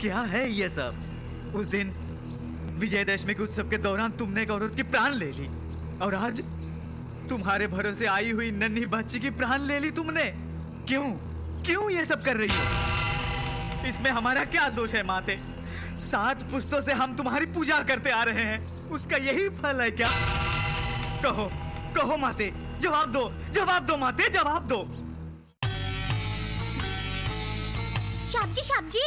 क्या है ये सब? उस दिन विजयदशमी के उत्सव के दौरान तुमने एक औरत की प्राण ले ली और आज तुम्हारे भरोसे आई हुई नन्ही बच्ची की प्राण ले ली तुमने। क्यों क्यों ये सब कर रही हो? इसमें हमारा क्या दोष है माते? 7 पुस्तों से हम तुम्हारी पूजा करते आ रहे हैं, उसका यही फल है क्या? कहो कहो माते, जवाब दो माते, जवाब दो। शाबजी शाबजी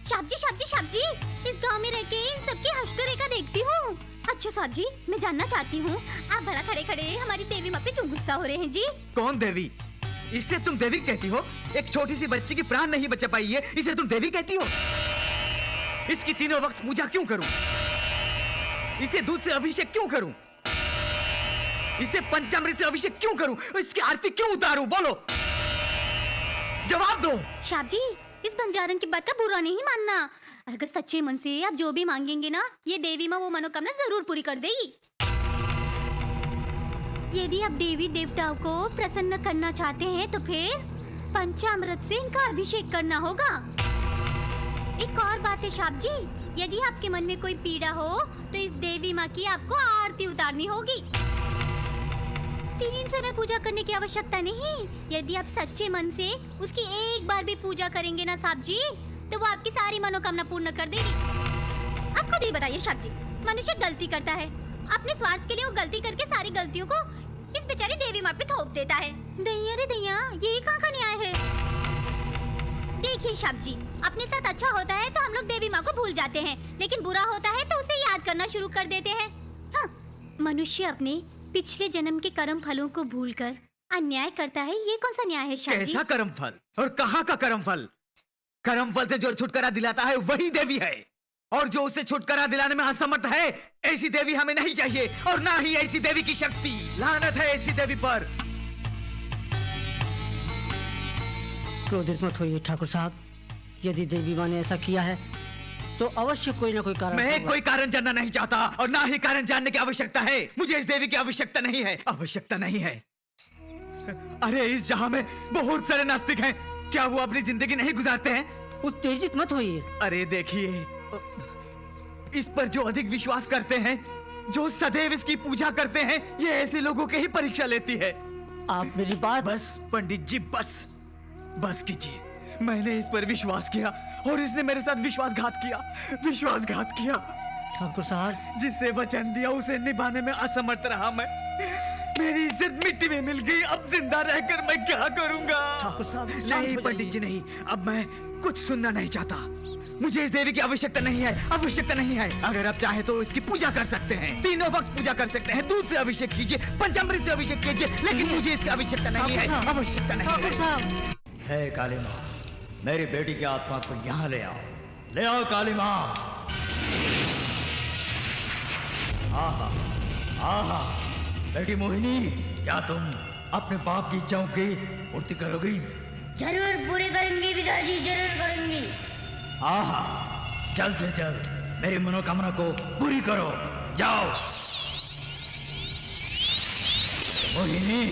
शाबजी शाबजी शाबजी, इस गांव में रह के इन सबकी हश्तरेखा देखती हूँ। अच्छा साहब जी, मैं जानना चाहती हूँ आप बड़ा खड़े खड़े हमारी देवी माँ पे क्यों गुस्सा हो रहे हैं जी? कौन देवी? इससे तुम देवी कहती हो? एक छोटी सी बच्ची की प्राण नहीं बचा पाई है, इसे तुम देवी कहती हो? इसकी तीनों वक्त पूजा क्यों करूं? इसे दूध से अभिषेक क्यों करूं? इसे पंचामृत से अभिषेक क्यों करूं? इसकी आरती क्यों उतारूं? बोलो, जवाब दो। शाब जी, इस बंजारन की बात का बुरा नहीं मानना। अगर सच्चे मन से आप जो भी मांगेंगे ना, ये देवी माँ वो मनोकामना जरूर पूरी कर देगी। यदि आप देवी देवताओं को प्रसन्न करना चाहते हैं तो फिर पंचामृत से इनका अभिषेक करना होगा। एक और बात है शाब जी, यदि आपके मन में कोई पीड़ा हो तो इस देवी माँ की आपको आरती उतारनी होगी। 3 समय पूजा करने की आवश्यकता नहीं। यदि आप सच्चे मन से उसकी एक बार भी पूजा करेंगे ना साहब जी, तो वो आपकी सारी मनोकामना पूर्ण कर देगी। आप खुद ही बताइए साहब जी, मनुष्य गलती करता है, अपने स्वार्थ के लिए वो गलती करके सारी गलतियों को इस बेचारी देवी माँ पे थोप देता है। दैया रे दैया, ये कहाँ का न्याय है? देखिए साहब जी, अपने साथ अच्छा होता है तो हम लोग देवी माँ को भूल जाते हैं, लेकिन बुरा होता है तो उसे याद करना शुरू कर देते हैं। हाँ, मनुष्य अपने पिछले जन्म के कर्म फलों को भूलकर अन्याय करता है, ये कौन सा न्याय है शाह जी? कैसा कर्म फल और कहाँ का कर्म फल? कर्म फल से जो छुटकारा दिलाता है वही देवी है, और जो उसे छुटकारा दिलाने में असमर्थ है, ऐसी देवी हमें नहीं चाहिए, और ना ही ऐसी देवी की शक्ति। लानत है ऐसी देवी पर। क्रोधित मत होइए ठाकुर साहब, यदि देवी माँ ने ऐसा किया है तो अवश्य कोई ना कोई कारण मैं होगा। कोई कारण जानना नहीं चाहता, और ना ही कारण जानने की आवश्यकता है। मुझे इस देवी की आवश्यकता नहीं है, आवश्यकता नहीं है। अरे इस जहां में बहुत सारे नास्तिक हैं, क्या वो अपनी जिंदगी नहीं गुजारते हैं? उत्तेजित मत होइए। अरे देखिए, इस पर जो अधिक विश्वास करते हैं, जो सदैव इसकी पूजा करते हैं, ये ऐसे लोगों की ही परीक्षा लेती है। आप मेरी बात बस पंडित जी, बस कीजिए। मैंने इस पर विश्वास किया और इसने मेरे साथ विश्वासघात किया। ठाकुर साहब, जिससे वचन दिया उसे निभाने में असमर्थ रहा मैं। मेरी इज्जत मिट्टी में मिल गई, अब जिंदा रहकर मैं क्या करूंगा? ठाकुर साहब, शांत नहीं हो पंडित जी, जाइए। नहीं, अब मैं कुछ सुनना नहीं चाहता। मुझे इस देवी की आवश्यकता नहीं है। अगर आप चाहे तो इसकी पूजा कर सकते हैं, तीनों वक्त पूजा कर सकते हैं, दूध से अभिषेक कीजिए, पंचामृत से अभिषेक कीजिए, लेकिन मुझे इसकी आवश्यकता नहीं है। आवश्यकता नहीं ठाकुर है। साहब, हे काली माँ, मेरी बेटी की आत्मा को यहाँ ले आओ काली माँ। आहा आहा, बेटी मोहिनी, क्या तुम अपने बाप की इच्छाओं की पूर्ति करोगी? जरूर पूरी करेंगी पिताजी, जरूर करेंगी। आहा, जल्द से जल्द मेरी मनोकामना को पूरी करो, जाओ। मोहिनी,